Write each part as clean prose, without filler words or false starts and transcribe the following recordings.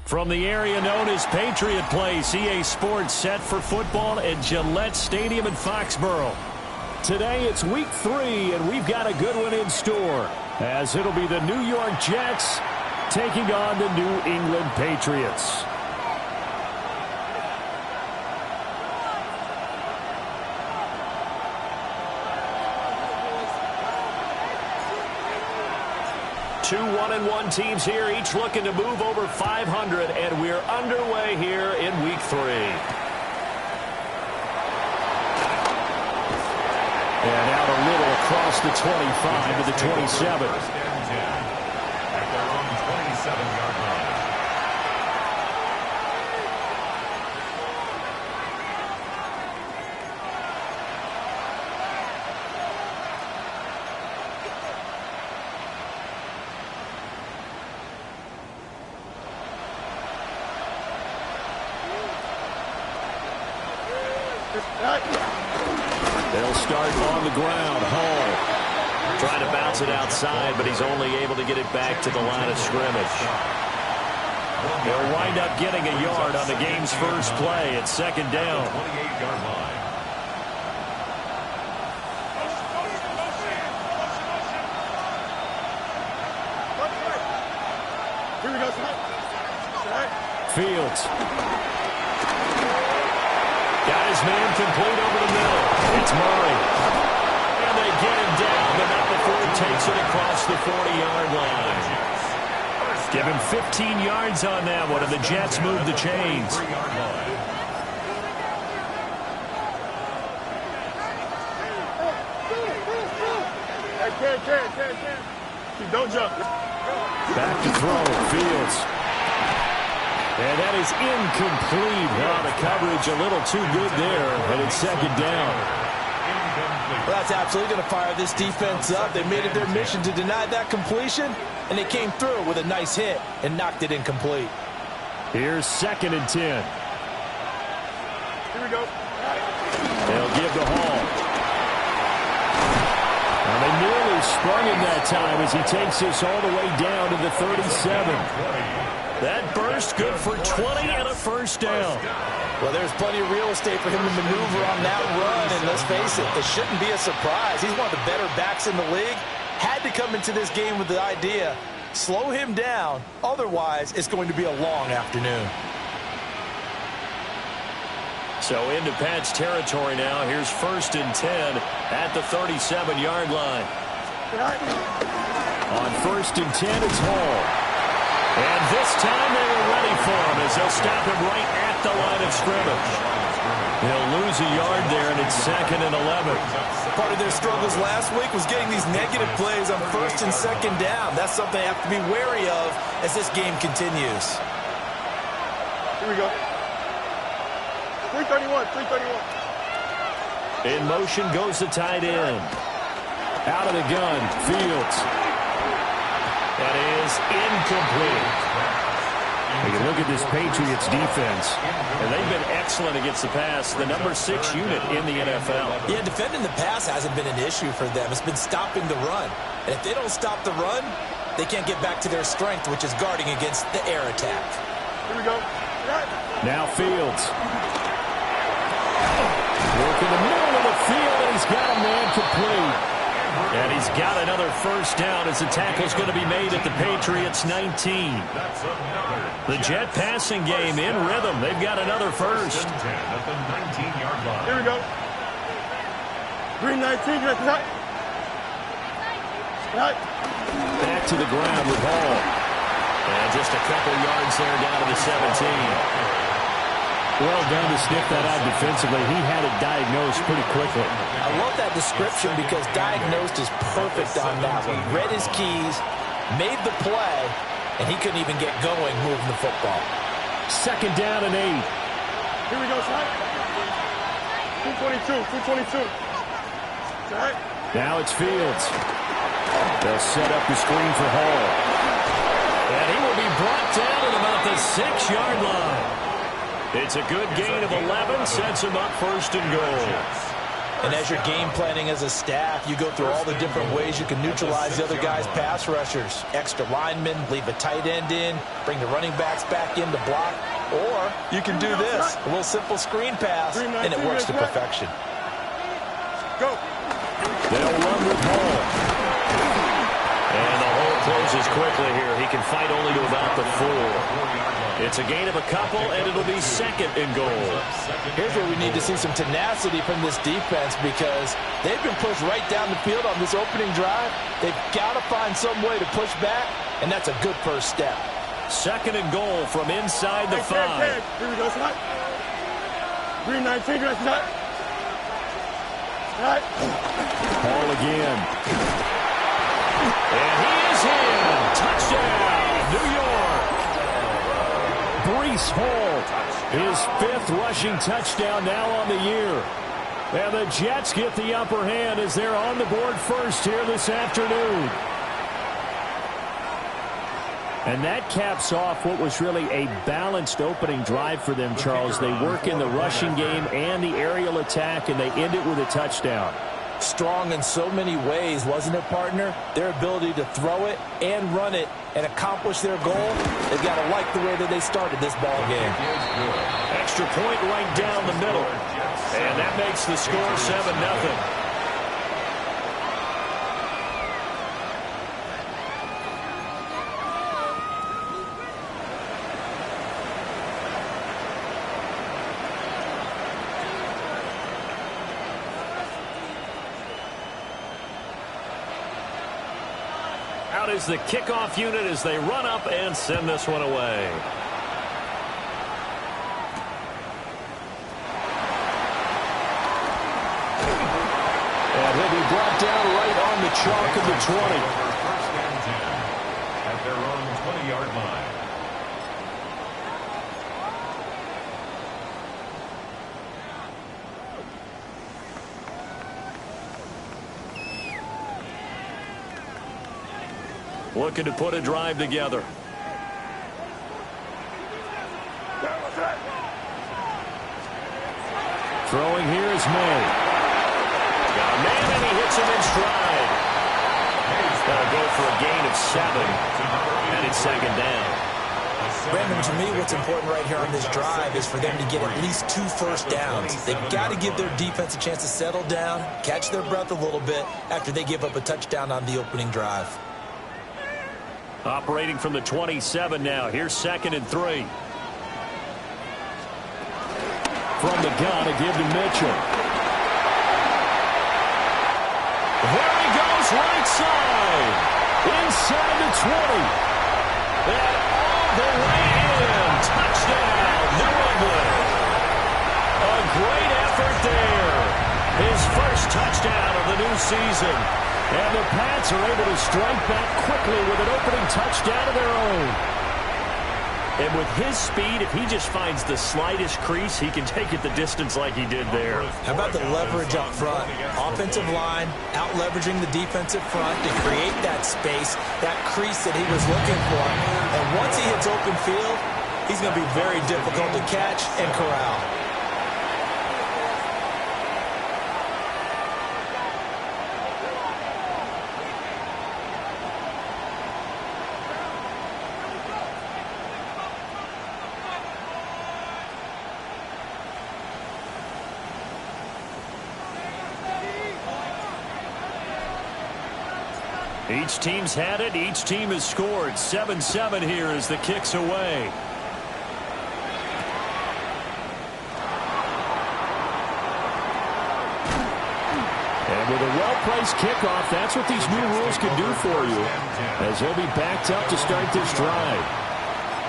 From the area known as Patriot Place, EA Sports set for football at Gillette Stadium in Foxborough. Today it's week 3, and we've got a good one in store, as it'll be the New York Jets taking on the New England Patriots. Two 1-1 teams here, each looking to move over 500, and we're underway here in week 3. And out a little across the 25 to the 27. At their own 27-yard line. They'll start on the ground. Hall trying to bounce it outside, but he's only able to get it back to the line of scrimmage. They'll wind up getting a yard on the game's first play at second down. 28-yard line. Here we go, Fields. Got his man complete over the middle. It's Murray. And they get him down, but not before he takes it across the 40-yard line. Give him 15 yards on that one, and the Jets move the chains. Don't jump. Back to throw. Fields. And that is incomplete. Oh, the coverage a little too good there, and it's second down. Well, that's absolutely going to fire this defense up. They made it their mission to deny that completion, and they came through with a nice hit and knocked it incomplete. Here's 2nd and 10. Here we go. They'll give to Hall. Now they nearly sprung him that time as he takes this all the way down to the 37. That burst good for 20 and a first down. Well, there's plenty of real estate for him to maneuver on that run, and let's face it, it shouldn't be a surprise. He's one of the better backs in the league. Had to come into this game with the idea, slow him down, otherwise it's going to be a long afternoon. So into Pat's territory now. Here's 1st and 10 at the 37-yard line. On 1st and 10, it's Hall. And this time they were ready for him as they'll stop him right at the line of scrimmage. They'll lose a yard there, and it's 2nd and 11. Part of their struggles last week was getting these negative plays on 1st and 2nd down. That's something they have to be wary of as this game continues. Here we go. 331, 331. In motion goes the tight end. Out of the gun, Fields. That is incomplete. You can look at this Patriots defense, and they've been excellent against the pass, the number 6 unit in the NFL. Yeah, defending the pass hasn't been an issue for them. It's been stopping the run. And if they don't stop the run, they can't get back to their strength, which is guarding against the air attack. Here we go. Now Fields. Working the middle of the field, and he's got a man complete. And he's got another first down as the tackle's going to be made at the Patriots' 19. The Jet passing game in rhythm. They've got another first. Here we go. Green 19. Back to the ground with Hall. And just a couple yards there down to the 17. Well done to sniff that out defensively. He had it diagnosed pretty quickly. I love that description because diagnosed is perfect on that one. Read his keys, made the play, and he couldn't even get going moving the football. 2nd down and 8. Here we go, Shaq. 222, 222. Shaq. Now it's Fields. They'll set up the screen for Hall. And he will be brought down at about the 6-yard line. It's a good gain of 11, sets him up 1st and goal. And as you're game planning as a staff, you go through all the different ways you can neutralize the other guy's pass rushers. Extra linemen, leave a tight end in, bring the running backs back in to block. Or you can do this, a little simple screen pass, and it works to perfection. Go. They'll run with Hall. And the hole closes quickly here. He can fight only to about the 4. It's a gain of a couple, and it'll be second and goal. Here's where we need to see some tenacity from this defense because they've been pushed right down the field on this opening drive. They've got to find some way to push back, and that's a good first step. Second and goal from inside the 5. Here we go, slide. Green 19, that's not. Slide. Hall again. And he is in. Touchdown, New York. Breece Hall, his 5th rushing touchdown now on the year. And the Jets get the upper hand as they're on the board first here this afternoon. And that caps off what was really a balanced opening drive for them, Charles. They work in the rushing game and the aerial attack, and they end it with a touchdown. Strong in so many ways, wasn't it, partner? Their ability to throw it and run it and accomplish their goal, they've got to like the way that they started this ball game. Extra point right down the middle. And that makes the score 7-0. Out is the kickoff unit as they run up and send this one away. And he'll be brought down right on the chalk of the 20. First and 10 at their own 20-yard line. Looking to put a drive together. Throwing here is May. Got a man and he hits him in stride. That'll go for a gain of 7. And it's second down. Brandon, to me, what's important right here on this drive is for them to get at least 2 first downs. They've got to give their defense a chance to settle down, catch their breath a little bit after they give up a touchdown on the opening drive. Operating from the 27 now. Here's second and 3. From the gun, a give to Mitchell. There he goes, right side. Inside the 20. And all the way in. Touchdown, New England. A great effort there. His first touchdown of the new season. And the Pats are able to strike back quickly with an opening touchdown of their own. And with his speed, if he just finds the slightest crease, he can take it the distance like he did there. How about the leverage up front? Offensive line, out-leveraging the defensive front to create that space, that crease that he was looking for. And once he hits open field, he's going to be very difficult to catch and corral. Each team's had it. Each team has scored. 7-7 here as the kick's away. And with a well-placed kickoff, that's what these new rules can do for you, as he'll be backed up to start this drive.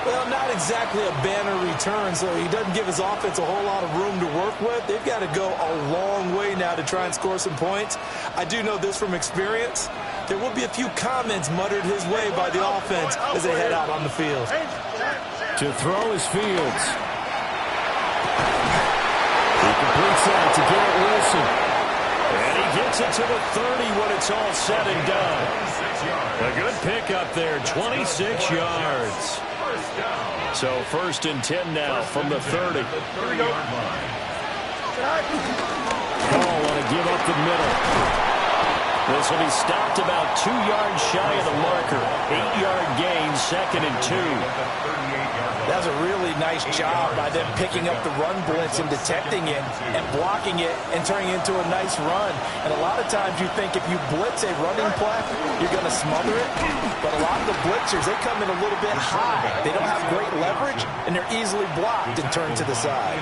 Well, not exactly a banner return, so he doesn't give his offense a whole lot of room to work with. They've got to go a long way now to try and score some points. I do know this from experience. There will be a few comments muttered his way by the offense as they head out on the field. To throw is Fields. He completes that to Garrett Wilson. And he gets it to the 30 when it's all said and done. A good pickup there, 26 yards. So first and 10 now from the 30. Call on a give up the middle. This will be stopped about 2 yards shy of the marker. 8-yard gain, 2nd and 2. That's a really nice job by them picking up the run blitz and detecting it and blocking it and turning it into a nice run. And a lot of times you think if you blitz a running play, you're going to smother it. But a lot of the blitzers, they come in a little bit high. They don't have great leverage, and they're easily blocked and turned to the side.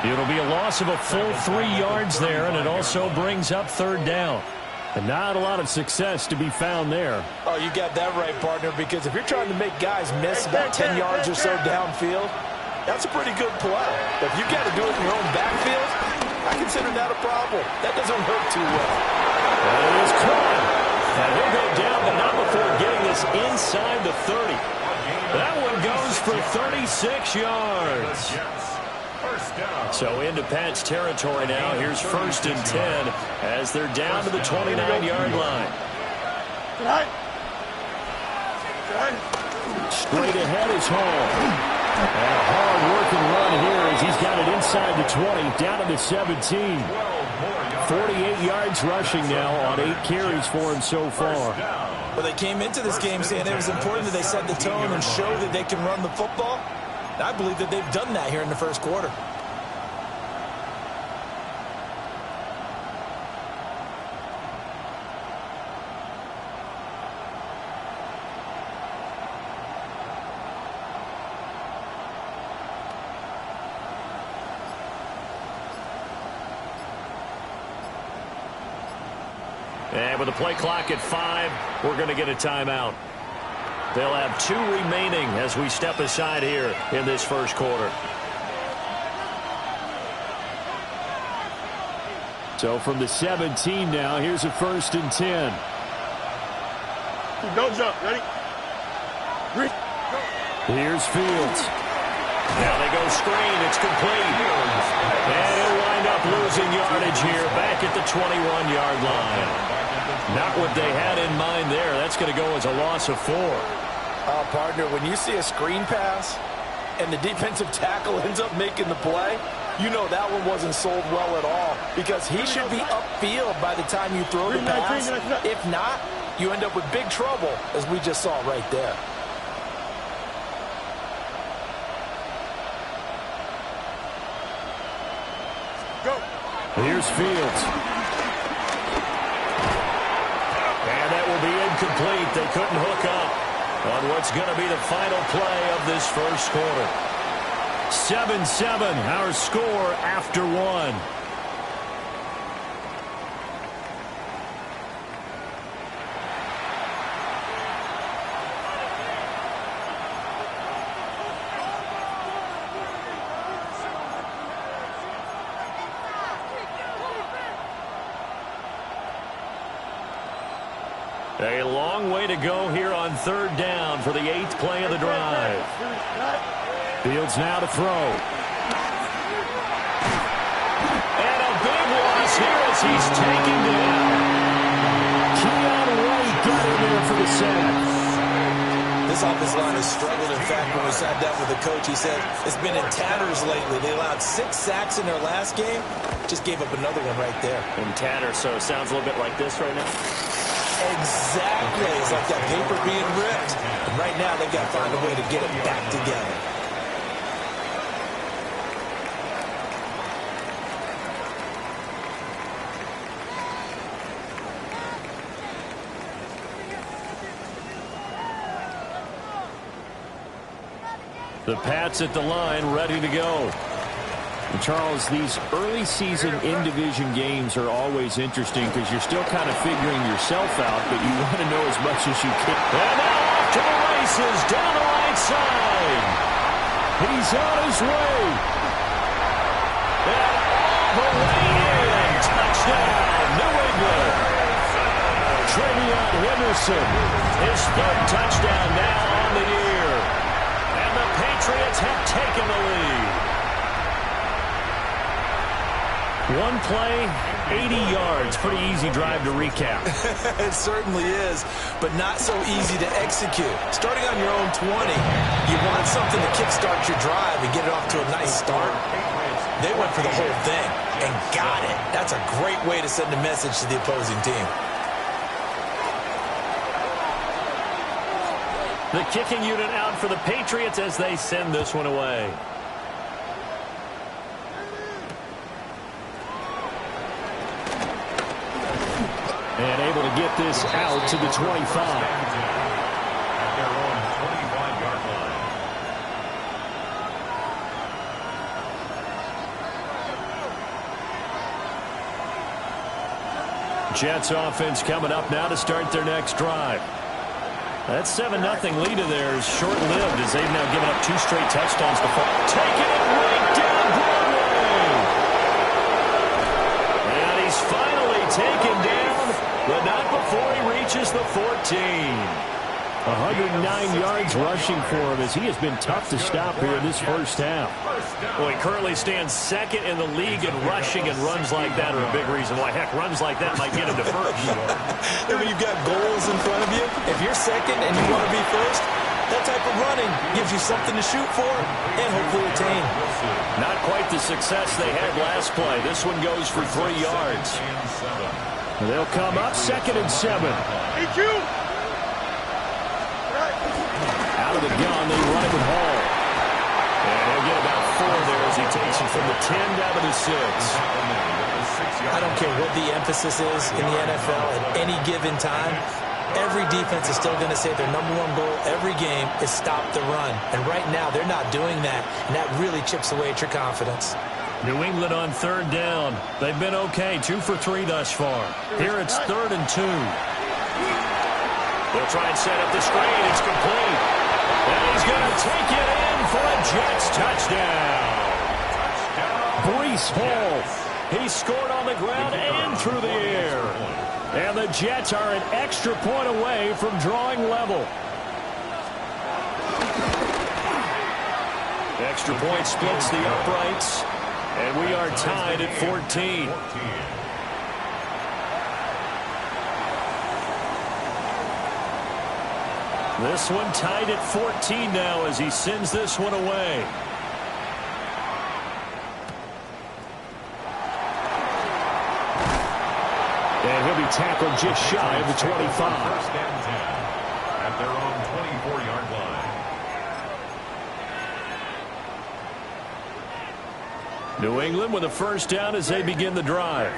It'll be a loss of a full 3 yards there, and it also brings up 3rd down. And not a lot of success to be found there. Oh, you got that right, partner, because if you're trying to make guys miss about 10 yards or so downfield, that's a pretty good play. But if you got to do it in your own backfield, I consider that a problem. That doesn't hurt too well. That is caught. And he'll go down, but not before getting this inside the 30. That one goes for 36 yards. So into Pat's territory now. Here's 1st and 10 as they're down to the 29-yard line. Straight ahead is Hall. And a hard-working run here as he's got it inside the 20, down to the 17. 48 yards rushing now on 8 carries for him so far. Well, they came into this game saying it was important that they set the tone and show that they can run the football. And I believe that they've done that here in the first quarter. And with the play clock at 5, we're going to get a timeout. They'll have 2 remaining as we step aside here in this first quarter. So from the 17 now, here's a 1st and 10. Don't jump. Ready? Here's Fields. Now they go screen. It's complete. And he'll wind up losing yardage here back at the 21-yard line. Not what they had in mind there. That's going to go as a loss of 4. Partner, when you see a screen pass and the defensive tackle ends up making the play, you know that one wasn't sold well at all because he should be upfield by the time you throw the pass. If not, you end up with big trouble, as we just saw right there. Go. Here's Fields. And that will be incomplete. They couldn't hook up on what's going to be the final play of this first quarter. 7-7, our score after 1. A long way to go here on 3rd down for the 8th play of the drive. Fields now to throw. And a big loss here as he's taken down. Keon White got in there for the sack. This offensive line has struggled. In fact, when we sat down with the coach, he said it's been in tatters lately. They allowed 6 sacks in their last game. Just gave up another one right there. In tatters, so it sounds a little bit like this right now. Exactly. It's like that paper being ripped. And right now, they've got to find a way to get it back together. The Pats at the line, ready to go. And Charles, these early season in-division games are always interesting because you're still kind of figuring yourself out, but you want to know as much as you can. And now off to the races, down the right side. He's on his way. And all the way in. Touchdown, New England. Travion Henderson, his 3rd touchdown now on the year. And the Patriots have taken the lead. One play, 80 yards. Pretty easy drive to recap. It certainly is, but not so easy to execute. Starting on your own 20, you want something to kickstart your drive and get it off to a nice start. They went for the whole thing and got it. That's a great way to send a message to the opposing team. The kicking unit out for the Patriots as they send this one away. And able to get this out to the 25. At their own 25-yard line. Jets offense coming up now to start their next drive. That 7-0 lead of theirs short-lived as they've now given up 2 straight touchdowns to fall. Taking it right down Broadway. And he's finally taken down, but not before he reaches the 14. 109 yards rushing for him as he has been tough to stop here in this first half. Well, he currently stands second in the league in rushing, and runs like that are a big reason why. Heck, runs like that might get him to first. And when you've got goals in front of you, if you're second and you want to be first, that type of running gives you something to shoot for and hopefully attain. Not quite the success they had last play. This one goes for 3 yards. They'll come up 2nd and 7. Out of the gun, they run it with Hall. And he'll get about 4 there as he takes it from the 10 down to the 6. I don't care what the emphasis is in the NFL at any given time. Every defense is still going to say their #1 goal every game is stop the run. And right now, they're not doing that, and that really chips away at your confidence. New England on 3rd down. They've been okay, 2 for 3 thus far. Here it's 3rd and 2. They'll try and set up the screen. It's complete. And he's going to take it in for a Jets touchdown. Breece Hall. He scored on the ground and through the air. And the Jets are an extra point away from drawing level. Extra point splits the uprights. And we are tied at 14. This one tied at 14 now as he sends this one away. And he'll be tackled just shy of the 25. 1st and 10 at their own 24-yard line. New England with a 1st down as they begin the drive.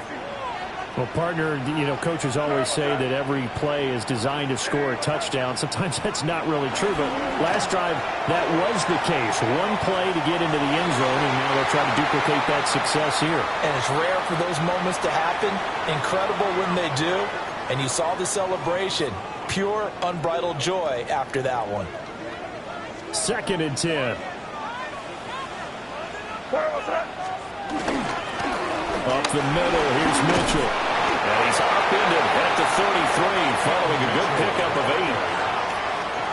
Well, partner, you know, coaches always say that every play is designed to score a touchdown. Sometimes that's not really true, but last drive, that was the case. One play to get into the end zone, and now they'll try to duplicate that success here. And it's rare for those moments to happen. Incredible when they do. And you saw the celebration. Pure, unbridled joy after that one. 2nd and 10. Up the middle, here's Mitchell. And he's upended at the 33, following a good pickup of 8.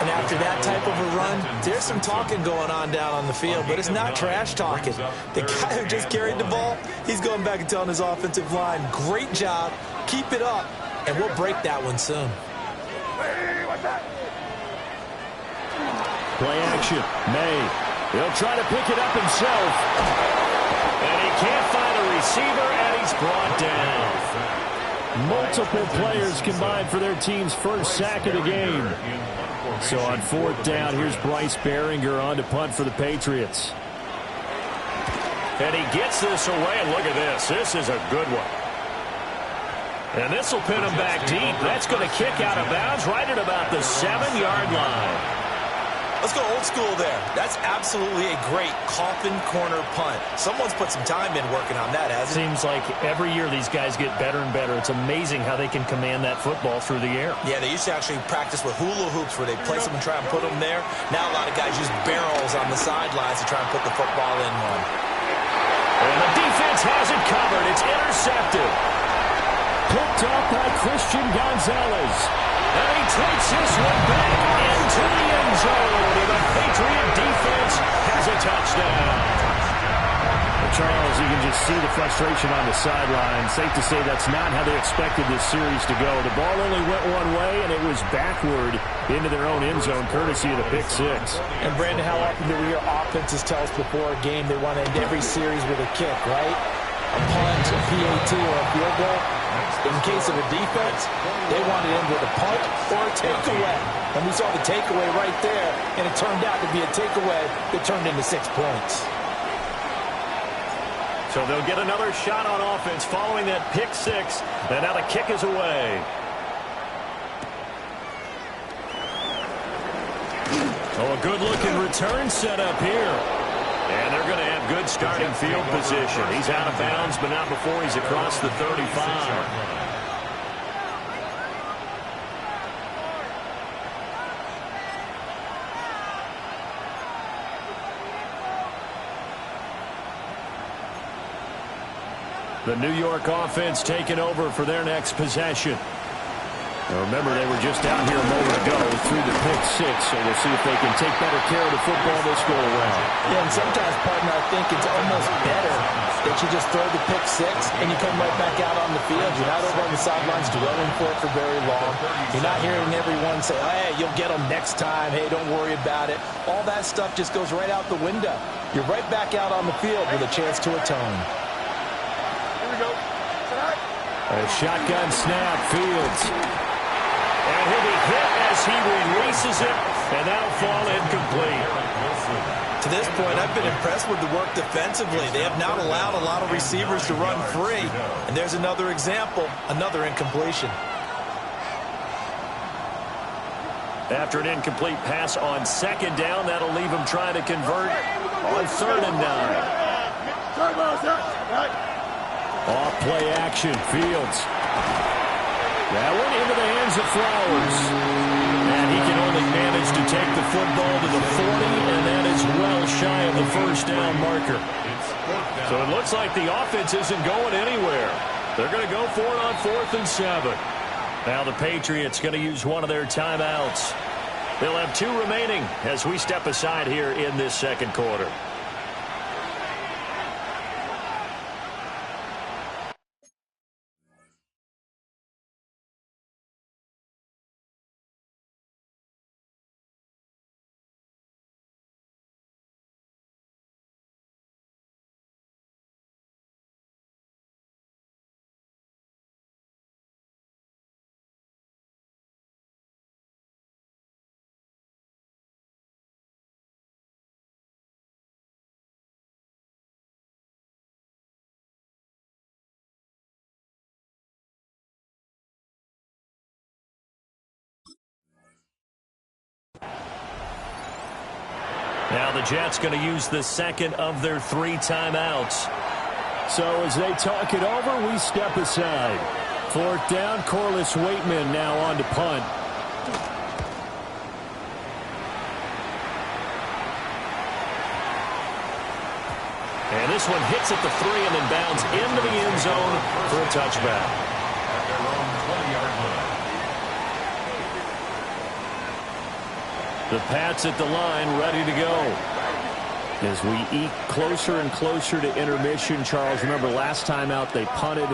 And after that type of a run, there's some talking going on down on the field, but it's not trash talking. The guy who just carried the ball, he's going back and telling his offensive line, great job, keep it up, and we'll break that one soon. Play action, May. He'll try to pick it up himself. And he can't find a receiver, and he's brought down. Multiple players combined for their team's first sack of the game. So on 4th down, here's Bryce Baringer on to punt for the Patriots. And he gets this away, and look at this. This is a good one. And this will pin him back deep. That's going to kick out of bounds right at about the 7-yard line. Let's go old school there. That's absolutely a great coffin corner punt. Someone's put some time in working on that, hasn't it? Seems like every year these guys get better and better. It's amazing how they can command that football through the air. Yeah, they used to actually practice with hula hoops where they place them and try and put them there. Now a lot of guys use barrels on the sidelines to try and put the football in one. And the defense has it covered. It's intercepted. Picked up by Christian Gonzalez. And he takes this one back into the end zone. And the Patriot defense has a touchdown. Charles, you can just see the frustration on the sideline. Safe to say that's not how they expected this series to go. The ball only went one way, and it was backward into their own end zone, courtesy of the pick six. And, Brandon, how often do we hear offenses tell us before a game they want to end every series with a kick, right? A punt, a PAT, or a field goal. In case of a defense, they want to end with a punt or a takeaway. And we saw the takeaway right there, and it turned out to be a takeaway that turned into 6 points. So they'll get another shot on offense following that pick six. And now the kick is away. Oh, a good-looking return set up here. And they're going to have good starting field position. He's out of bounds, but not before he's across the 35. The New York offense taking over for their next possession. Now remember, they were just out here a moment ago through the pick six, so we'll see if they can take better care of the football this go around. Yeah, and sometimes, partner, I think it's almost better that you just throw the pick six and you come right back out on the field. You're not over on the sidelines dwelling for it for very long. You're not hearing everyone say, hey, you'll get them next time. Hey, don't worry about it. All that stuff just goes right out the window. You're right back out on the field with a chance to atone. A shotgun snap, Fields. And he'll be hit as he releases it, and that'll fall incomplete. To this point, I've been impressed with the work defensively. They have not allowed a lot of receivers to run free. And there's another example, another incompletion. After an incomplete pass on second down, that'll leave him trying to convert on 3rd and 9. Off play action, Fields. That went into the hands of Flowers. And he can only manage to take the football to the 40, and that is well shy of the first down marker. So it looks like the offense isn't going anywhere. They're going to go for it on 4th and 7. Now the Patriots going to use one of their timeouts. They'll have 2 remaining as we step aside here in this second quarter. Now the Jets going to use the second of their 3 timeouts. So as they talk it over, we step aside. 4th down, Corliss Waitman now on to punt. And this one hits at the 3 and then bounds into the end zone for a touchback. At their own 20-yard line. The Pats at the line, ready to go. As we eke closer and closer to intermission, Charles, remember last time out they punted.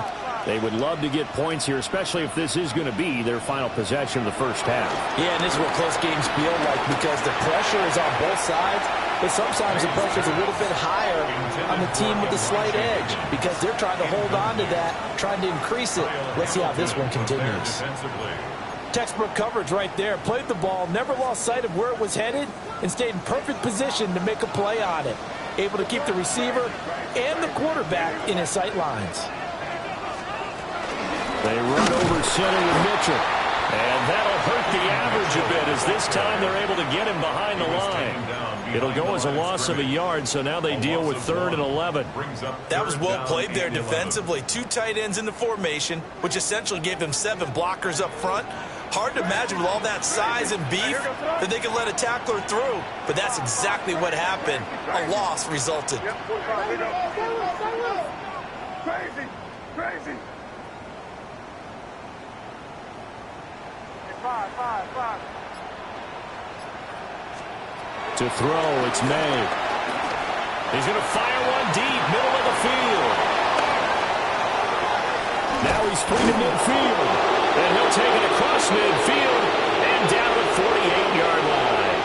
They would love to get points here, especially if this is going to be their final possession of the first half. Yeah, and this is what close games feel like because the pressure is on both sides, but sometimes the pressure is a little bit higher on the team with the slight edge because they're trying to hold on to that, trying to increase it. Let's see how this one continues. Textbook coverage right there. Played the ball, never lost sight of where it was headed, and stayed in perfect position to make a play on it. Able to keep the receiver and the quarterback in his sight lines. They run over center with Mitchell. And that'll hurt the average a bit as this time they're able to get him behind the line. It'll go as a loss of a yard, so now they deal with 3rd and 11. That was well played there defensively. 2 tight ends in the formation, which essentially gave them 7 blockers up front. Hard to imagine with all that size and beef that they could let a tackler through, but that's exactly what happened. A loss resulted. Crazy, crazy. 5. To throw, it's May. He's going to fire one deep, middle of the field. Now he's free to midfield. And he'll take it across midfield and down the 48-yard line.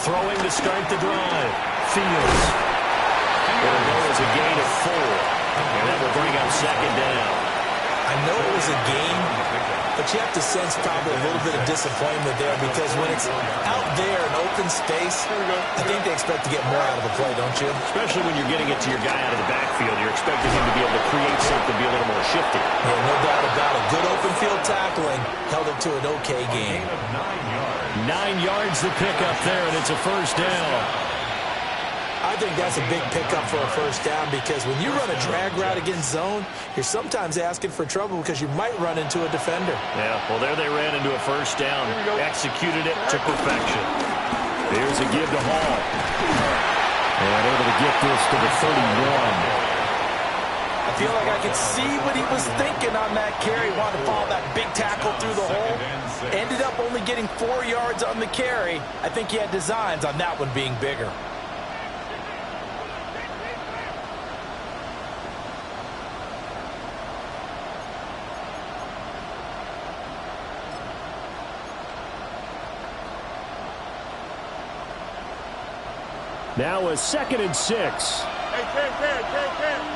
Throwing to start the drive. Fields. It'll go as a gain of 4. And that will bring up second down. I know it was a game, but you have to sense probably a little bit of disappointment there because when it's out there in open space, I think they expect to get more out of the play, don't you? Especially when you're getting it to your guy out of the backfield. You're expecting him to be able to create something, be a little more shifty. Yeah, no doubt about it. Good open field tackling held it to an okay game. 9 yards the pickup there, and it's a first down. I think that's a big pickup for a first down because when you run a drag route against zone, you're sometimes asking for trouble because you might run into a defender. Yeah, well, there they ran into a first down. Executed it to perfection. Here's a give to Hall. And able to get this to the 31. I feel like I could see what he was thinking on that carry. Wanted to follow that big tackle through the hole. Ended up only getting 4 yards on the carry. I think he had designs on that one being bigger. Now a 2nd and 6. Hey, Ken.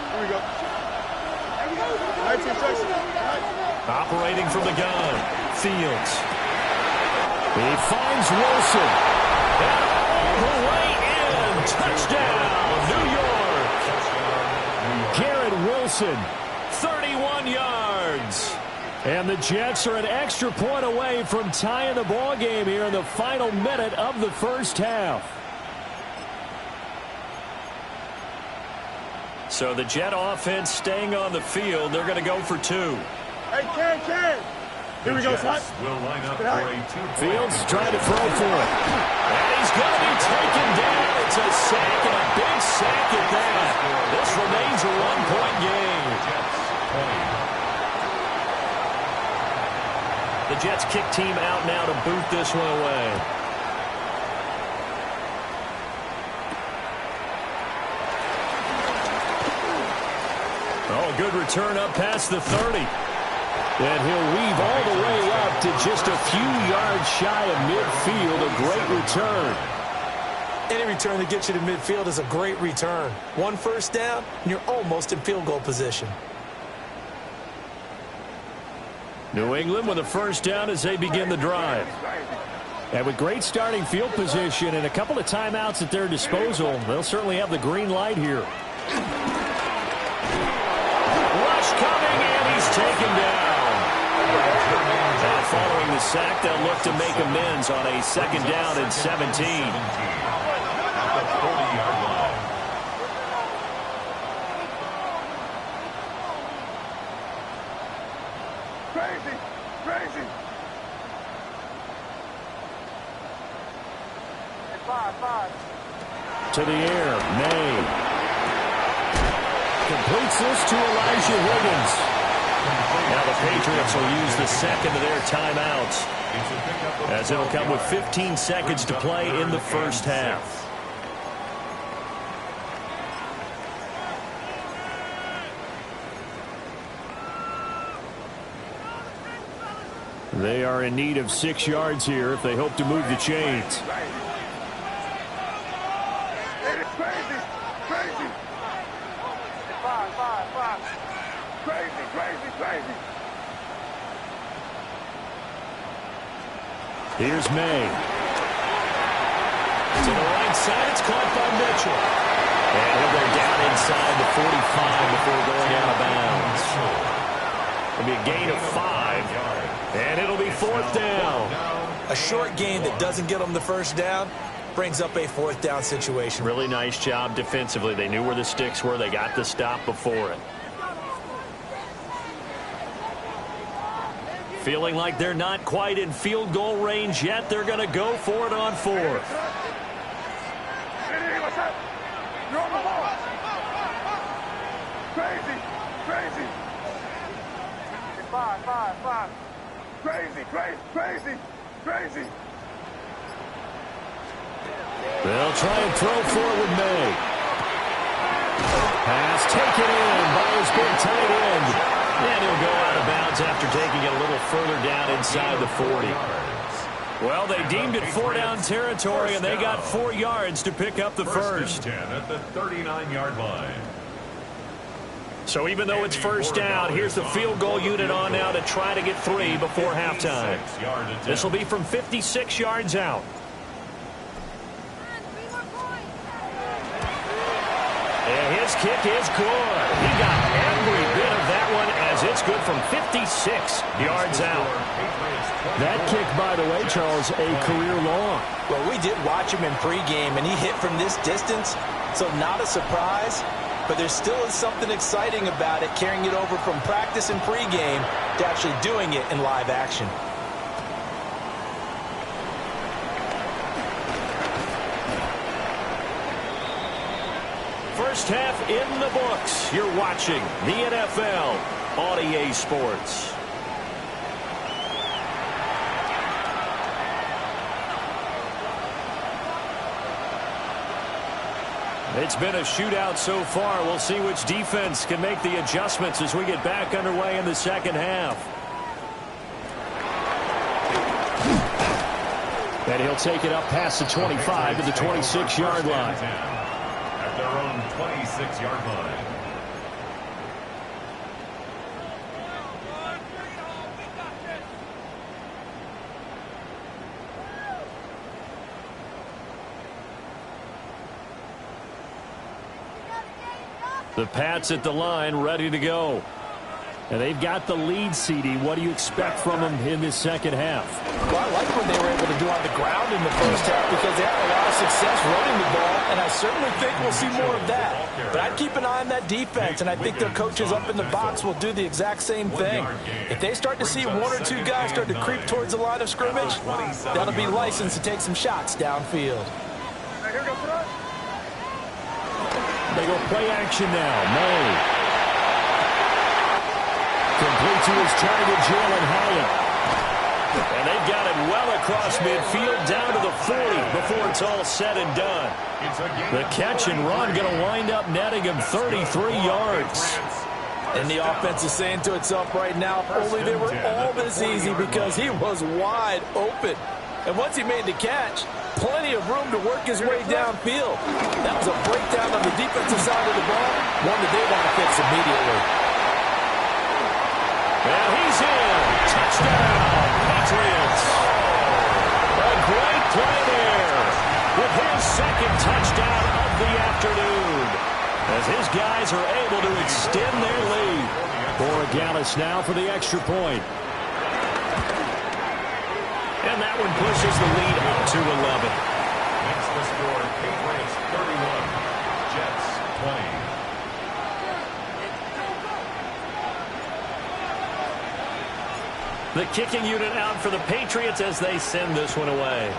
Here we go. 19 seconds. Operating from the gun. Fields. He finds Wilson. And all the way in. Touchdown, New York. Garrett Wilson, 31 yards. And the Jets are an extra point away from tying the ball game here in the final minute of the first half. So the Jet offense staying on the field. They're going to go for 2. Hey, Ken. Here we go, son. Will line up for a 2-point. Fields trying to throw for it. And he's going to be taken down. It's a sack and a big sack at that. This remains a 1-point game. The Jets kick team out now to boot this one away. Oh, good return up past the 30. And he'll weave all the way up to just a few yards shy of midfield. A great return. Any return that gets you to midfield is a great return. 1 first down, and you're almost in field goal position. New England with a first down as they begin the drive. And with great starting field position and a couple of timeouts at their disposal, they'll certainly have the green light here. Rush coming, and he's taken down. Now following the sack, they'll look to make amends on a 2nd down and 17. At the 40-yard line. Crazy. To the air, May. Completes this to Elijah Higgins. Now the Patriots will use the second of their timeouts, as it'll come with 15 seconds to play in the first half. They are in need of 6 yards here if they hope to move the chains. Crazy. Here's May. To the right side, it's caught by Mitchell. And he'll go down inside the 45 before going out of bounds. It'll be a gain of 5, and it'll be 4th down. A short gain that doesn't get them the first down brings up a 4th down situation. Really nice job defensively. They knew where the sticks were. They got the stop before it. Feeling like they're not quite in field goal range yet. They're going to go for it on 4th. Crazy. Crazy. Five. Crazy. They'll try and throw forward May. Pass taken in by his big tight end. And he'll go out of bounds after taking it a little further down inside the 40. Well, they deemed it 4-down territory, and they got 4 yards to pick up the first. 10 at the 39-yard line. So even though it's first down, here's the field goal unit on now to try to get 3 before halftime. This will be from 56 yards out. And his kick is good. He got every bit of that one as it's good from 56 yards out. That kick, by the way, Charles, a career long. Well, we did watch him in pregame, and he hit from this distance, so not a surprise. But there still is something exciting about it, carrying it over from practice and pregame to actually doing it in live action. First half in the books. You're watching the NFL on EA Sports. It's been a shootout so far. We'll see which defense can make the adjustments as we get back underway in the second half. And he'll take it up past the 25 to the 26-yard line. At their own 26-yard line. The Pats at the line, ready to go. And they've got the lead, CD. What do you expect from them in this second half? Well, I like what they were able to do on the ground in the first half because they had a lot of success running the ball, and I certainly think we'll see more of that. But I'd keep an eye on that defense, and I think their coaches up in the box will do the exact same thing. If they start to see 1 or 2 guys start to creep towards the line of scrimmage, that'll be licensed to take some shots downfield. They go play action now. May. Complete to his target, Jalen Hyatt. And they've got it well across midfield down to the 40 before it's all said and done. The catch and run going to wind up netting him 33 yards. And the offense is saying to itself right now, if only they were all this easy because he was wide open. And once he made the catch, plenty of room to work his way downfield. That was a breakdown on the defensive side of the ball, one that they want to fix immediately. And he's in. Touchdown, Patriots. A great play there with his second touchdown of the afternoon as his guys are able to extend their lead. Borregales now for the extra point. And that one pushes the lead up to 11. Makes the score Patriots 31, Jets 20. The kicking unit out for the Patriots as they send this one away.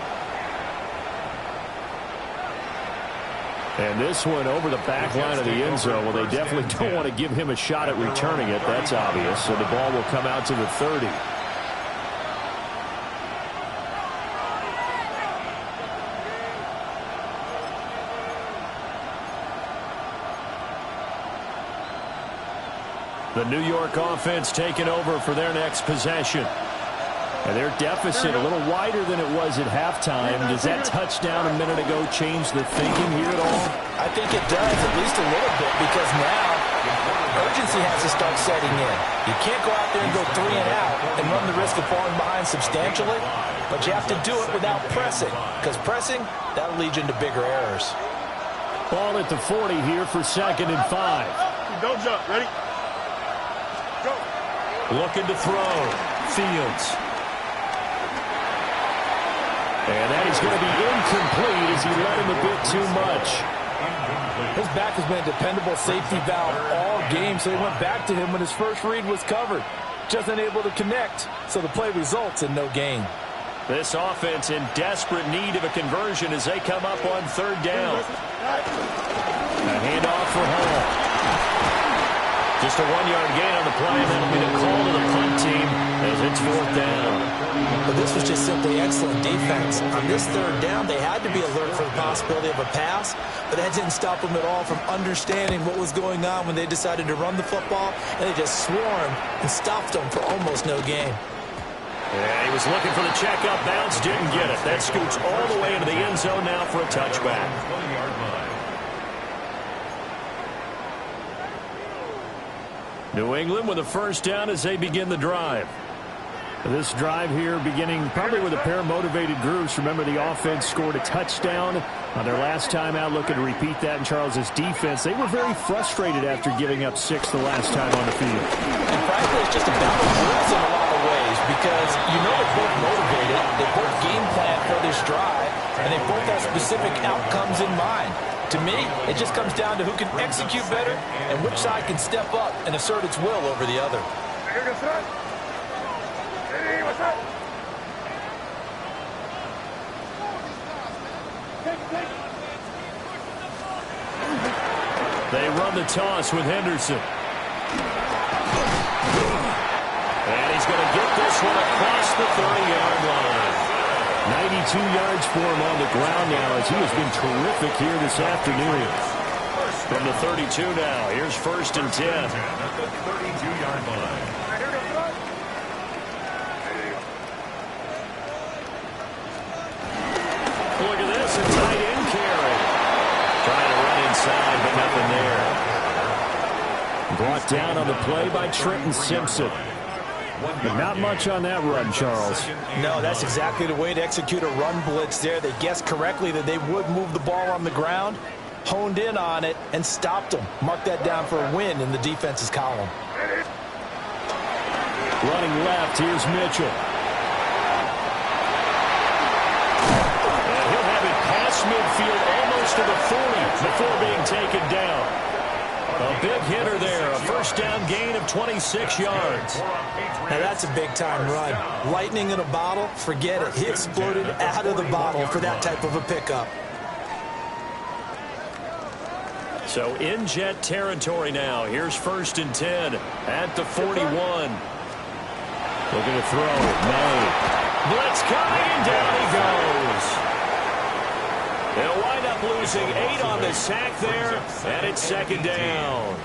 And this one over the back line of the end zone. Well, they definitely don't want to give him a shot at returning it. That's obvious. So the ball will come out to the 30. The New York offense taking over for their next possession. And their deficit a little wider than it was at halftime. Does that touchdown a minute ago change the thinking here at all? I think it does, at least a little bit, because now urgency has to start setting in. You can't go out there and go 3 and out and run the risk of falling behind substantially, but you have to do it without pressing, because pressing, that'll lead you into bigger errors. Ball at the 40 here for 2nd and 5. Don't jump. Ready? Go. Looking to throw. Fields. And that is going to be incomplete as he let him a bit too much. His back has been a dependable safety valve all game, so he went back to him when his first read was covered. Just unable to connect, so the play results in no gain. This offense in desperate need of a conversion as they come up on 3rd down. A handoff for Hall. Just a 1-yard gain on the play, and that'll be the call to the punt team as it's 4th down. But this was just simply excellent defense. On this 3rd down, they had to be alert for the possibility of a pass, but that didn't stop them at all from understanding what was going on when they decided to run the football, and they just swarmed and stopped them for almost no gain. Yeah, he was looking for the checkup bounce, didn't get it. That scoots all the way into the end zone now for a touchback. New England with a 1st down as they begin the drive. This drive here beginning probably with a pair of motivated groups. Remember, the offense scored a touchdown on their last time out, looking to repeat that in Charles's defense. They were very frustrated after giving up 6 the last time on the field. And frankly, it's just a battle of wills in a lot of ways because you know they're both motivated, they both game plan for this drive, and they both have specific outcomes in mind. To me, it just comes down to who can execute better and which side can step up and assert its will over the other. They run the toss with Henderson. And he's going to get this one across the 30-yard line. 92 yards for him on the ground now as he has been terrific here this afternoon. From the 32 now, here's 1st and 10. At the 32-yard line. Look at this, a tight end carry. Trying to run inside, but nothing there. Brought down on the play by Trenton Simpson. But not much on that run, Charles. No, that's exactly the way to execute a run blitz there. They guessed correctly that they would move the ball on the ground, honed in on it, and stopped them. Mark that down for a win in the defense's column. Running left, here's Mitchell. And he'll have it past midfield almost to the 40 before being taken down. A big hitter there, a 1st down gain of 26 yards. Now that's a big-time run. Lightning in a bottle, forget it. He exploded out of the bottle for that type of a pickup. So in Jet territory now. Here's 1st and 10 at the 41. Looking to throw. May. Blitz coming, and down he goes. They'll wind up losing 8 on the sack there, and it's 2nd down.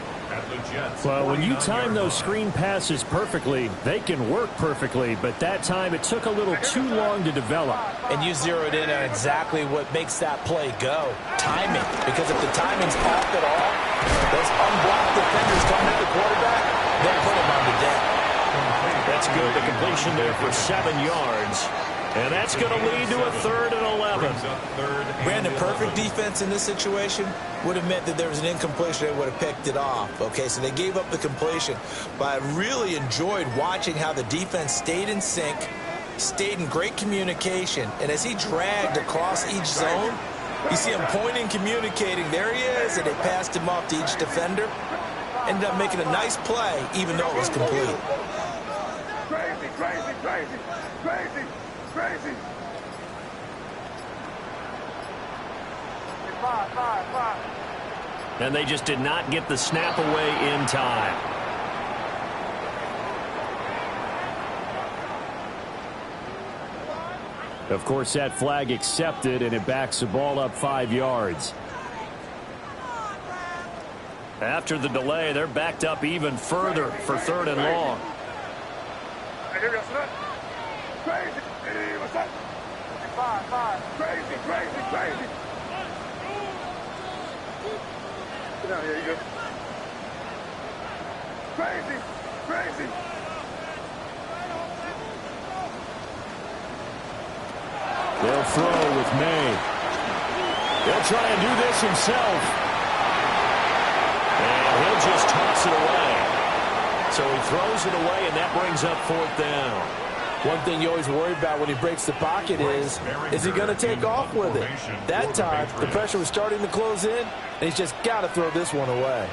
Well, when you time those screen passes perfectly, they can work perfectly, but that time it took a little too long to develop. And you zeroed in on exactly what makes that play go. Timing. Because if the timing's off at all, those unblocked defenders come at the quarterback, they'll put him on the deck. That's good. The completion there for 7 yards. And that's going to lead to a 3rd and 11. Brandon, perfect defense in this situation would have meant that there was an incompletion and would have picked it off. Okay, so they gave up the completion. But I really enjoyed watching how the defense stayed in sync, stayed in great communication. And as he dragged across each zone, you see him pointing, communicating. There he is, and they passed him off to each defender. Ended up making a nice play, even though it was complete. Crazy, crazy, crazy, crazy. Crazy. 5. And they just did not get the snap away in time. Of course, that flag accepted, and it backs the ball up 5 yards. After the delay, they're backed up even further for 3rd and long. Crazy. What's that? 5. Crazy, crazy, crazy. Get down here, you go. Crazy, crazy. They'll throw with May. He'll try and do this himself. And he'll just toss it away. So he throws it away, and that brings up 4th down. One thing you always worry about when he breaks the pocket is he going to take off with it? That time, the pressure was starting to close in, and he's just got to throw this one away.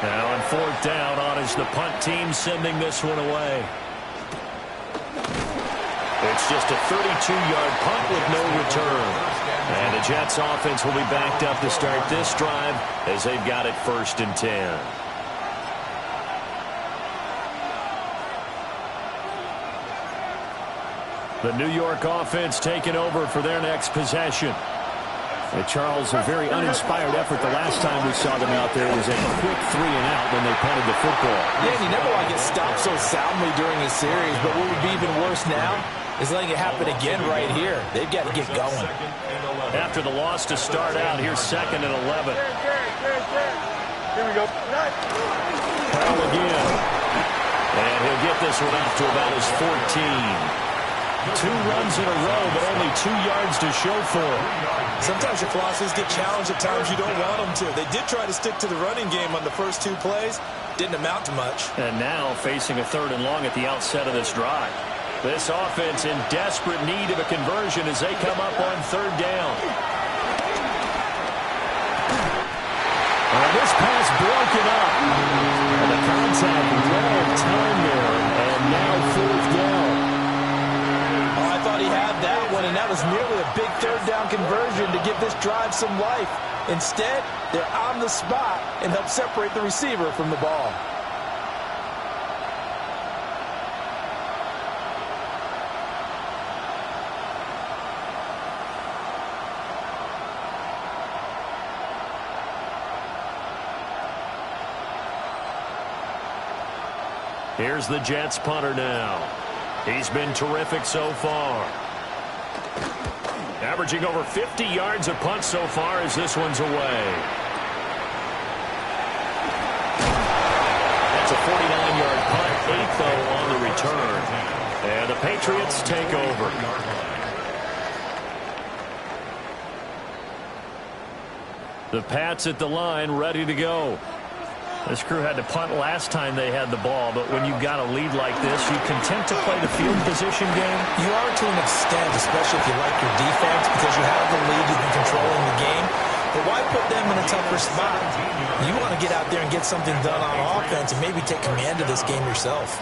Now on 4th down, on is the punt team sending this one away. It's just a 32-yard punt with no return. And the Jets offense will be backed up to start this drive as they've got it 1st and 10. The New York offense taking over for their next possession. And Charles, a very uninspired effort the last time we saw them out there was a quick 3 and out when they punted the football. Yeah, and you never want to get stopped so soundly during a series, but what would be even worse now is letting it happen again right here. They've got to get going. After the loss to start out, here's 2nd and 11. Here we go. Powell again. And he'll get this one out to about his 14. 2 runs in a row, but only 2 yards to show for it. Sometimes your philosophies get challenged at times you don't want them to. They did try to stick to the running game on the first 2 plays. Didn't amount to much. And now facing a 3rd and long at the outset of this drive. This offense in desperate need of a conversion as they come up on 3rd down. And this pass broken up. And the contact right on time there. And now 4th down. Oh, I thought he had that one, and that was nearly a big 3rd down conversion to give this drive some life. Instead, they're on the spot and help separate the receiver from the ball. Here's the Jets punter now. He's been terrific so far. Averaging over 50 yards a punt so far as this one's away. That's a 49-yard punt, 8th though on the return. And the Patriots take over. The Pats at the line ready to go. This crew had to punt last time they had the ball, but when you've got a lead like this, you content to play the field position game? You are to an extent, especially if you like your defense, because you have the lead, you've been controlling the game. But why put them in a tougher spot? You want to get out there and get something done on offense and maybe take command of this game yourself.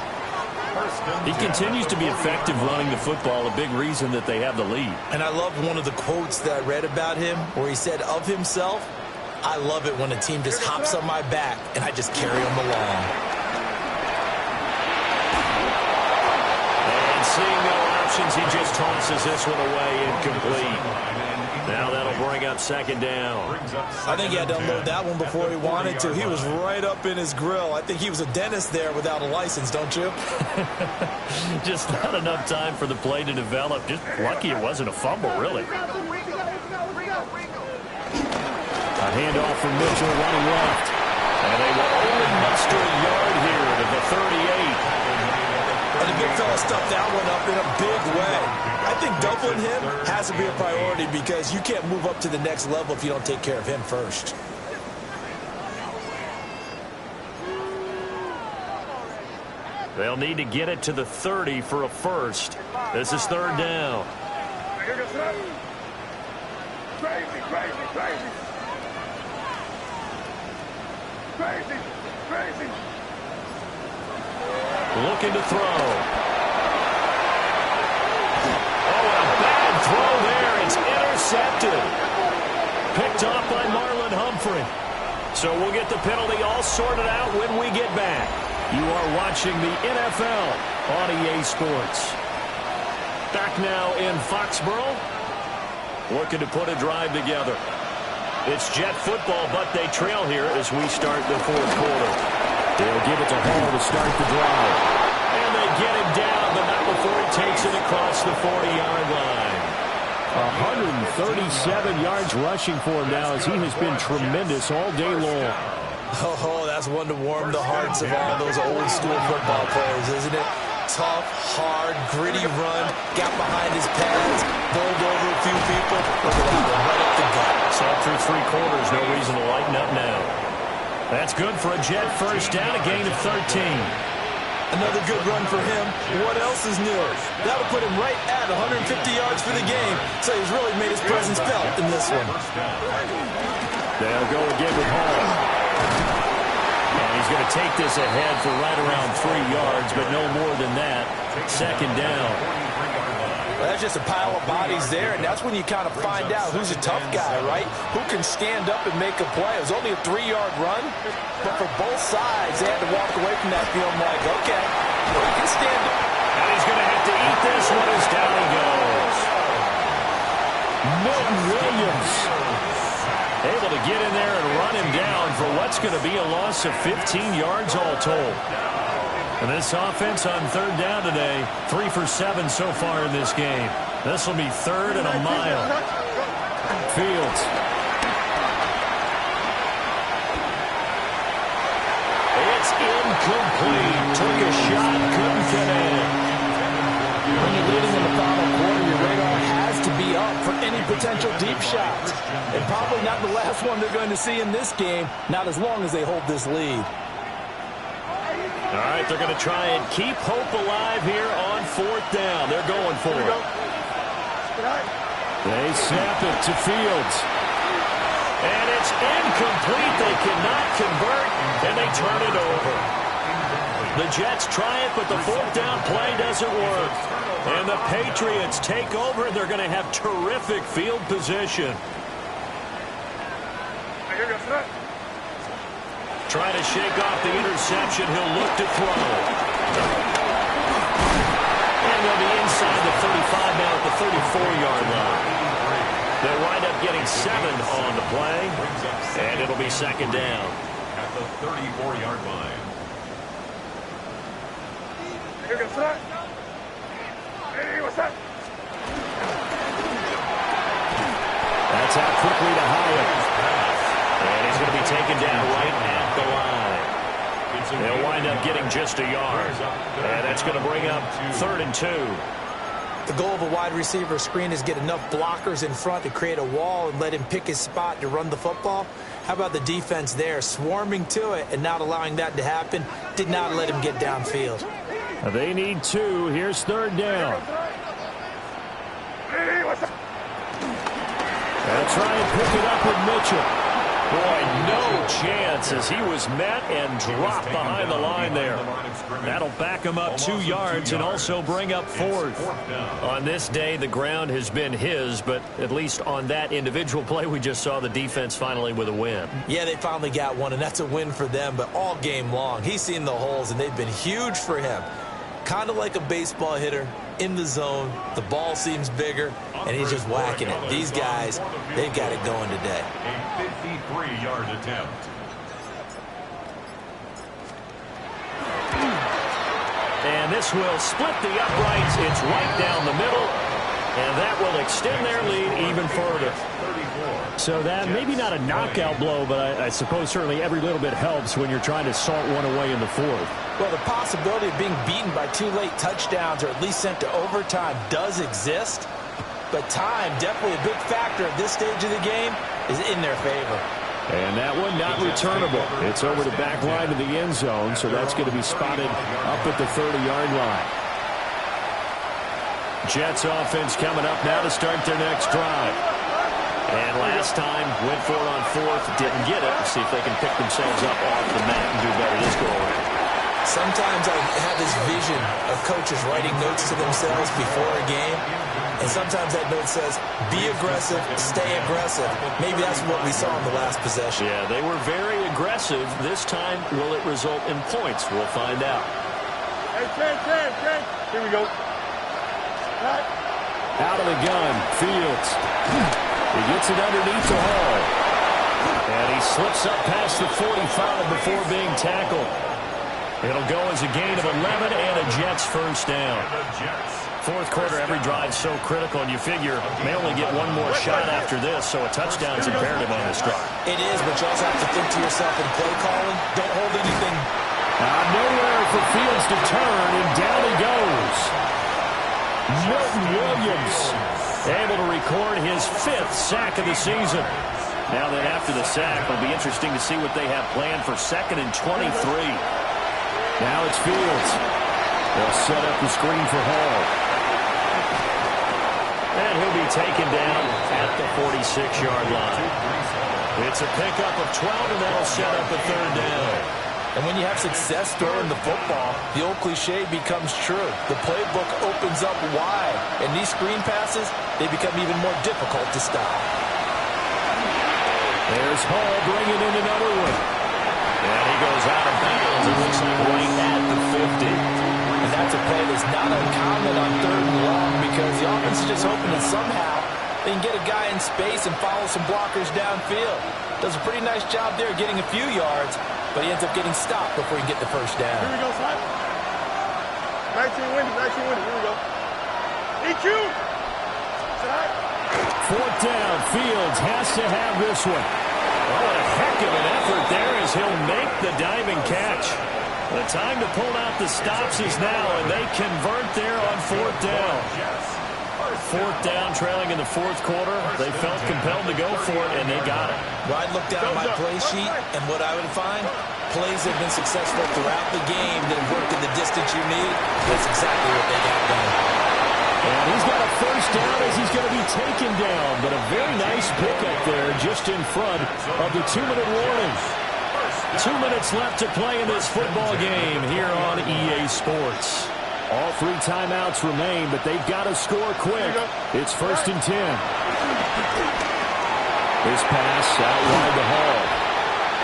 He continues to be effective running the football, a big reason that they have the lead. And I love one of the quotes that I read about him where he said of himself, I love it when a team just hops on my back and I just carry them along. And seeing no options, he just tosses this one away incomplete. Now that'll bring up 2nd down. I think he had to unload that one before he wanted to. He was right up in his grill. I think he was a dentist there without a license, don't you? Just not enough time for the play to develop. Just lucky it wasn't a fumble, really. A handoff from Mitchell running left. And they will only muster a yard here to the 38. And the big fella stuffed that one up in a big way. I think doubling him has to be a priority because you can't move up to the next level if you don't take care of him first. They'll need to get it to the 30 for a first. This is 3rd down. Crazy, crazy, crazy. Crazy, crazy. Looking to throw. Oh, a bad throw there. It's intercepted. Picked off by Marlon Humphrey. So we'll get the penalty all sorted out when we get back. You are watching the NFL on EA Sports. Back now in Foxborough. Looking to put a drive together. It's Jet football, but they trail here as we start the 4th quarter. They'll give it to Hall to start the drive. And they get him down, but not before he takes it across the 40-yard line. 137 yards rushing for him now as he has been tremendous all day long. Oh, that's one to warm the hearts of all those old school football players, isn't it? Tough, hard, gritty run, got behind his pads, bowled over a few people. Look at that one, right up the gut. Saw through 3 quarters, no reason to lighten up now. That's good for a Jet first down, a gain of 13. Another good run for him. What else is new? That'll put him right at 150 yards for the game, so he's really made his presence felt in this one. They'll go again with Hall. And he's going to take this ahead for right around 3 yards, but no more than that. 2nd down. Well, that's just a pile of bodies there, and that's when you kind of find out who's a tough guy, right? Who can stand up and make a play. It was only a 3-yard run, but for both sides, they had to walk away from that feeling like, okay, well, he can stand up. And he's going to have to eat this one as down he goes. Milton Williams able to get in there and run him down for what's going to be a loss of 15 yards all told. And this offense on third down today, 3 for 7 so far in this game. This will be 3rd and a mile. Fields. It's incomplete. Took a shot, couldn't get in. When you're leading in the final quarter, your radar has to be up for any potential deep shots. And probably not the last one they're going to see in this game, not as long as they hold this lead. All right, they're going to try and keep hope alive here on 4th down. They're going for it. They snap it to Fields. And it's incomplete. They cannot convert, and they turn it over. The Jets try it, but the 4th down play doesn't work. And the Patriots take over, and they're going to have terrific field position. Trying to shake off the interception. He'll look to throw. And they'll be inside the 35 now at the 34-yard line. They'll wind up getting 7 on the play, and it'll be 2nd down. At the 34-yard line. That's out quickly to Hyatt. And he's going to be taken down right at the line. They'll wind up getting just a yard. And that's going to bring up 3rd and 2. The goal of a wide receiver screen is get enough blockers in front to create a wall and let him pick his spot to run the football. How about the defense there, swarming to it and not allowing that to happen? Did not let him get downfield. They need 2. Here's 3rd down. They'll try and pick it up with Mitchell. Boy, no chance as he was met and dropped behind the line there. That'll back him up 2 yards and also bring up 4th. On this day, the ground has been his, but at least on that individual play, we just saw the defense finally with a win. Yeah, they finally got one, and that's a win for them, but all game long, he's seen the holes, and they've been huge for him. Kind of like a baseball hitter in the zone. The ball seems bigger, and he's just whacking it. These guys, they've got it going today. A 53-yard attempt. And this will split the uprights. It's right down the middle, and that will extend their lead even further. So that maybe not a knockout blow, but I suppose certainly every little bit helps when you're trying to salt one away in the 4th. Well, the possibility of being beaten by 2 late touchdowns or at least sent to overtime does exist, but time, definitely a big factor at this stage of the game, is in their favor. And that one not returnable. It's over the back line of the end zone, so that's going to be spotted up at the 30-yard line. Jets offense coming up now to start their next drive. And last time, went for it on 4th, didn't get it. See if they can pick themselves up off the mat and do better this go around. Sometimes I have this vision of coaches writing notes to themselves before a game, and sometimes that note says, be aggressive, stay aggressive. Maybe that's what we saw in the last possession. Yeah, they were very aggressive. This time, will it result in points? We'll find out. Hey, Ken. Here we go. Out of the gun, Fields. He gets it underneath the Hall. And he slips up past the 45 before being tackled. It'll go as a gain of 11 and a Jets first down. 4th quarter, every drive so critical, and you figure may only get one more shot after this, so a touchdown is imperative on this drive. It is, but you also have to think to yourself in play calling, don't hold anything. Nowhere for Fields to turn, and down he goes. Milton Williams able to record his 5th sack of the season. Now then, after the sack, it'll be interesting to see what they have planned for 2nd and 23. Now it's Fields. They'll set up the screen for Hall. And he'll be taken down at the 46-yard line. It's a pickup of 12, and that'll set up a 3rd down. And when you have success throwing the football, the old cliche becomes true. The playbook opens up wide, and these screen passes, they become even more difficult to stop. There's Hall bringing in another one. And he goes out of bounds. It looks like right at the 50. And that's a play that's not uncommon on 3rd and long because the offense is just hoping that somehow they can get a guy in space and follow some blockers downfield. Does a pretty nice job there getting a few yards, but he ends up getting stopped before he can get the first down. Here we go, slide. 19 winning, 19 winning. Here we go. EQ. Slide. 4th down. Fields has to have this one. Oh, a heck of an effort there as he'll make the diving catch. The time to pull out the stops is now, and they convert there on 4th down. 4th down, trailing in the 4th quarter. They felt compelled to go for it, and they got it. Well, I'd look down at my play sheet, and what I would find, plays that have been successful throughout the game that have worked in the distance you need. That's exactly what they got done. And he's got a first down as he's going to be taken down, but a very nice pickup there just in front of the 2-minute warning. 2 minutes left to play in this football game here on EA Sports. All 3 timeouts remain, but they've got to score quick. It's 1st and 10. This pass out wide to Hall.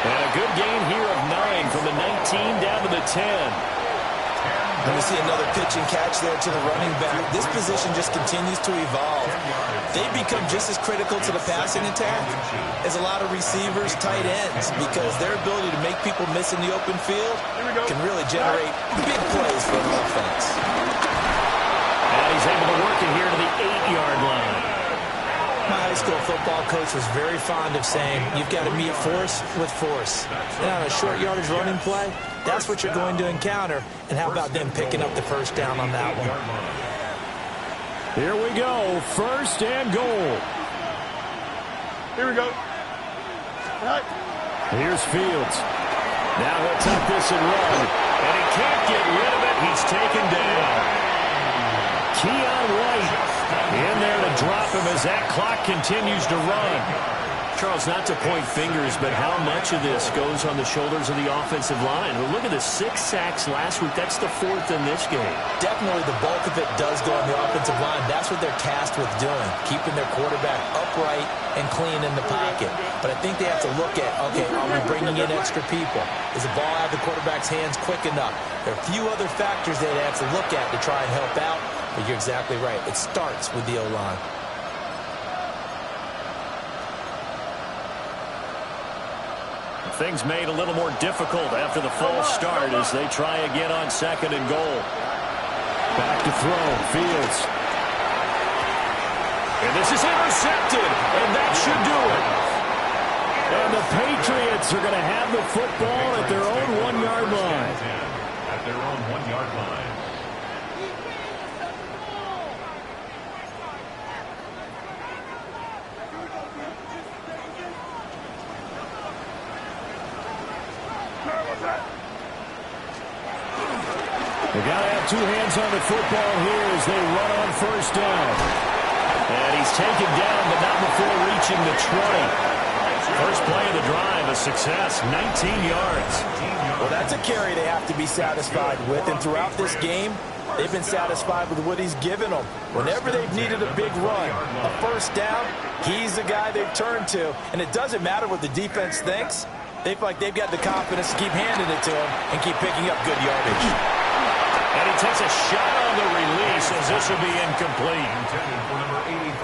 And a good gain here of 9 from the 19 down to the 10. And we see another pitch and catch there to the running back. This position just continues to evolve. They become just as critical to the passing attack as a lot of receivers, tight ends, because their ability to make people miss in the open field can really generate big plays for an offense. And he's able to work it here to the 8-yard line. My high school football coach was very fond of saying, you've got to meet force with force. And on a short yardage running play, that's what you're going to encounter. And how about them picking up the first down on that one? Here we go. 1st and goal. Here we go. Right. Here's Fields. Now he'll tuck this and run. And he can't get rid of it. He's taken down. Keon White in there to drop him as that clock continues to run. Charles, not to point fingers, but how much of this goes on the shoulders of the offensive line? Well, look at the 6 sacks last week. That's the 4th in this game. Definitely the bulk of it does go on the offensive line. That's what they're tasked with doing, keeping their quarterback upright and clean in the pocket. But I think they have to look at, okay, are we bringing in extra people? Is the ball out of the quarterback's hands quick enough? There are a few other factors they'd have to look at to try and help out, but you're exactly right. It starts with the O-line. Things made a little more difficult after the false start as they try again on 2nd and goal. Back to throw. Fields. And this is intercepted, and that should do it. And the Patriots are going to have the football at their own 1-yard line. At their own 1-yard line. They got to have 2 hands on the football here as they run on 1st down. And he's taken down, but not before reaching the 20. First play of the drive, a success, 19 yards. Well, that's a carry they have to be satisfied with, and throughout this game, they've been satisfied with what he's given them. Whenever they've needed a big run, a first down, he's the guy they've turned to. And it doesn't matter what the defense thinks. They feel like they've got the confidence to keep handing it to him and keep picking up good yardage. And he takes a shot on the release as this will be incomplete.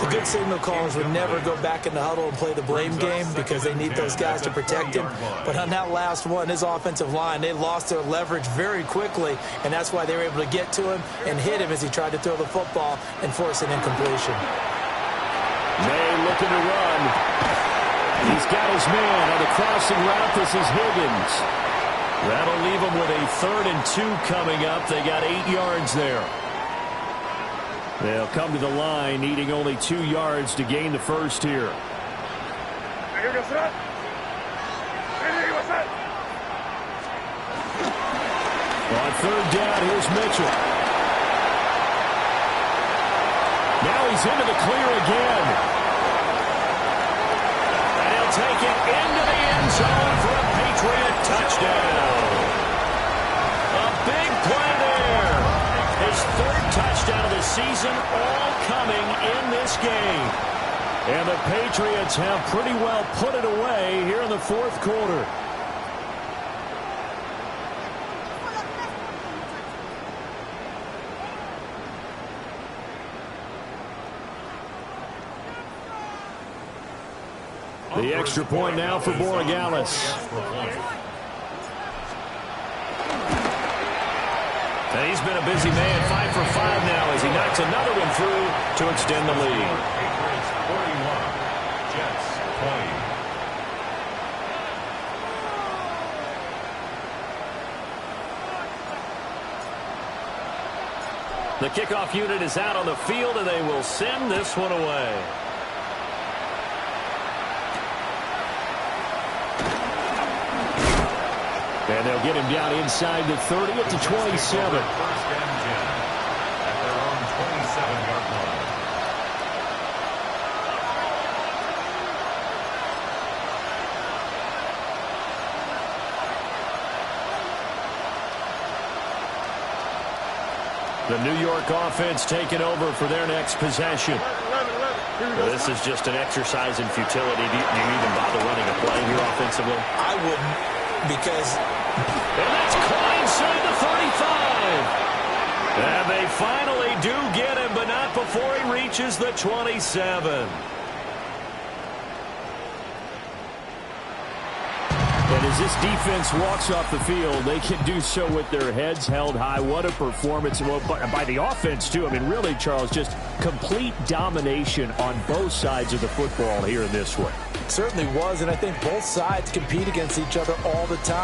The good signal callers would never go back in the huddle and play the blame game because they need those guys to protect him. But on that last one, his offensive line, they lost their leverage very quickly, and that's why they were able to get to him and hit him as he tried to throw the football and force an incompletion. May looking to run. He's got his man on the crossing route. This is Higgins. That'll leave them with a 3rd and 2 coming up. They got 8 yards there. They'll come to the line, needing only 2 yards to gain the first here. Here goes that. On 3rd down, here's Mitchell. Now he's into the clear again. And he'll take it into the end zone for a Patriot touchdown. third touchdown of the season, all coming in this game. And the Patriots have pretty well put it away here in the fourth quarter. The extra point now for Borregales. And he's been a busy man, 5 for 5 now as he knocks another one through to extend the lead. Patriots 41, Jets 20. The kickoff unit is out on the field, and they will send this one away. And they'll get him down inside the 30 at the 27. First and 10 at their own 27-yard line. The New York offense taking over for their next possession. This is just an exercise in futility. Do you even bother running a play here offensively? I wouldn't, because... And that's caught inside the 35. And they finally do get him, but not before he reaches the 27. And as this defense walks off the field, they can do so with their heads held high. What a performance by the offense, too. I mean, really, Charles, just complete domination on both sides of the football here in this one. Certainly was, and I think both sides compete against each other all the time.